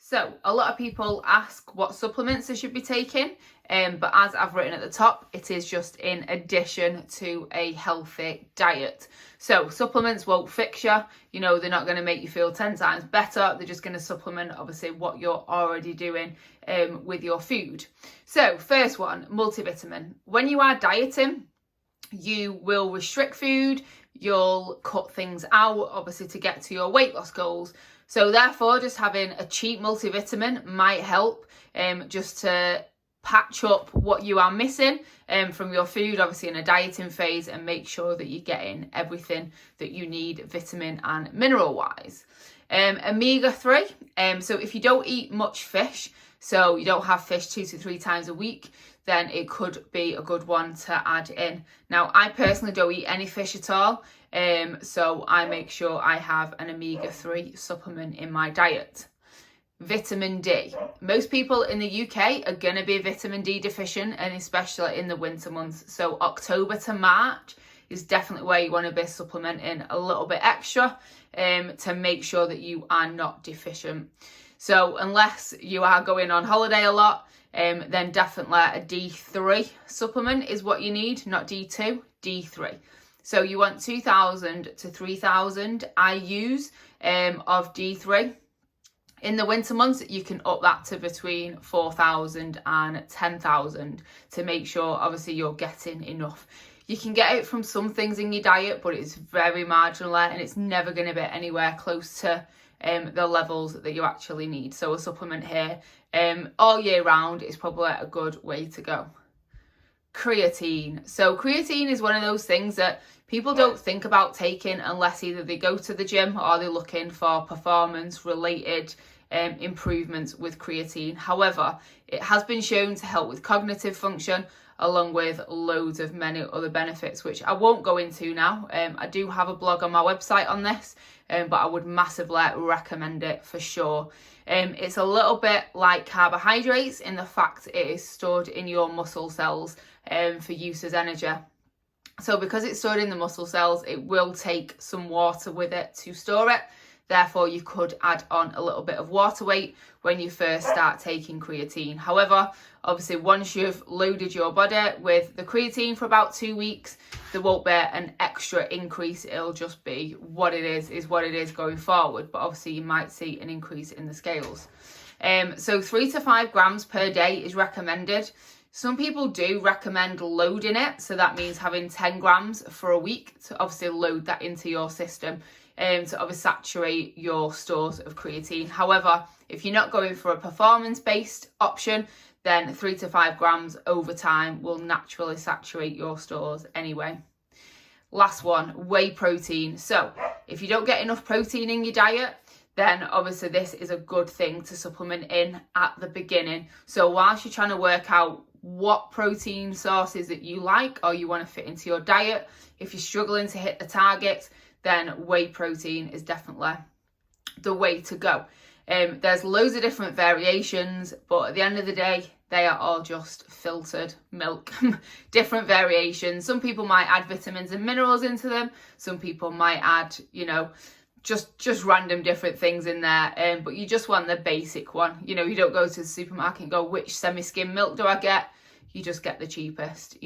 So a lot of people ask what supplements they should be taking, but as I've written at the top, it is just in addition to a healthy diet. So supplements won't fix you, they're not going to make you feel 10 times better. They're just going to supplement obviously what you're already doing with your food. So first one, multivitamin. When you are dieting, you will restrict food, you'll cut things out obviously to get to your weight loss goals. So therefore, just having a cheap multivitamin might help just to patch up what you are missing from your food, obviously in a dieting phase, and make sure that you're getting everything that you need vitamin and mineral wise. Omega-3, so if you don't eat much fish, so you don't have fish 2 to 3 times a week, then it could be a good one to add in. Now, I personally don't eat any fish at all, so I make sure I have an omega-3 supplement in my diet. Vitamin D. Most people in the UK are going to be vitamin D deficient, and especially in the winter months. So October to March is definitely where you want to be supplementing a little bit extra to make sure that you are not deficient. So unless you are going on holiday a lot, then definitely a D3 supplement is what you need, not D2, D3. So you want 2,000 to 3,000 IUs of D3. In the winter months, you can up that to between 4,000 and 10,000 to make sure, obviously, you're getting enough. You can get it from some things in your diet, but it's very marginal and it's never going to be anywhere close to the levels that you actually need. So a supplement here all year round is probably a good way to go. Creatine. So creatine is one of those things that people don't think about taking unless either they go to the gym or they're looking for performance related improvements with creatine. However, it has been shown to help with cognitive function along with loads of many other benefits, which I won't go into now. I do have a blog on my website on this, but I would massively recommend it for sure. It's a little bit like carbohydrates in the fact it is stored in your muscle cells for use as energy. So because it's stored in the muscle cells, it will take some water with it to store it. Therefore, you could add on a little bit of water weight when you first start taking creatine. However, obviously, once you've loaded your body with the creatine for about 2 weeks, there won't be an extra increase. It'll just be what it is what it is going forward. But obviously, you might see an increase in the scales. So 3 to 5 grams per day is recommended. Some people do recommend loading it. So that means having 10 grams for a week to obviously load that into your system. To oversaturate your stores of creatine. However, if you're not going for a performance-based option, then 3 to 5 grams over time will naturally saturate your stores anyway. Last one, whey protein. So if you don't get enough protein in your diet, then obviously this is a good thing to supplement in at the beginning. So whilst you're trying to work out what protein sources that you like or you want to fit into your diet, if you're struggling to hit the targets, then whey protein is definitely the way to go. There's loads of different variations, but at the end of the day, they are all just filtered milk. Different variations. Some people might add vitamins and minerals into them. Some people might add, just random different things in there. But you just want the basic one. You don't go to the supermarket and go, which semi-skim milk do I get? You just get the cheapest.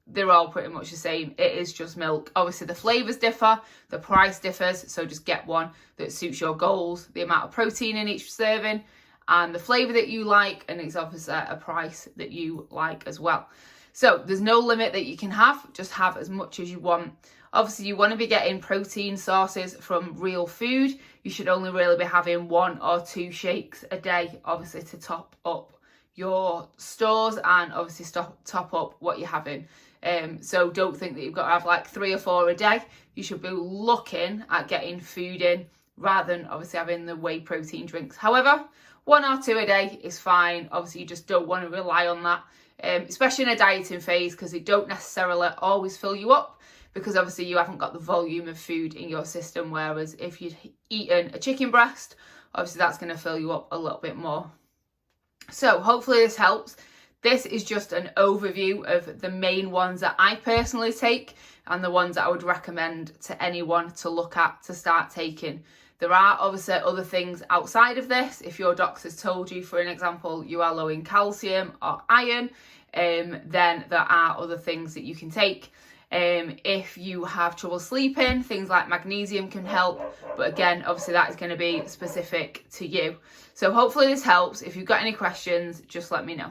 They're all pretty much the same. It is just milk. Obviously, the flavours differ, the price differs, so just get one that suits your goals, the amount of protein in each serving, and the flavour that you like, and it's obviously a price that you like as well. So there's no limit that you can have, just have as much as you want. Obviously, you want to be getting protein sources from real food. You should only really be having 1 or 2 shakes a day, obviously, to top up your stores and obviously top up what you're having. So don't think that you've got to have like 3 or 4 a day. You should be looking at getting food in rather than obviously having the whey protein drinks. However, 1 or 2 a day is fine. Obviously, you just don't want to rely on that, especially in a dieting phase, because they don't necessarily always fill you up, because obviously you haven't got the volume of food in your system. Whereas if you'd eaten a chicken breast, obviously that's going to fill you up a little bit more. So hopefully this helps. This is just an overview of the main ones that I personally take and the ones that I would recommend to anyone to look at to start taking. There are obviously other things outside of this. If your doctor's told you, for an example, you are low in calcium or iron, then there are other things that you can take. If you have trouble sleeping, things like magnesium can help, but again, obviously that is going to be specific to you. So hopefully this helps. If you've got any questions, just let me know.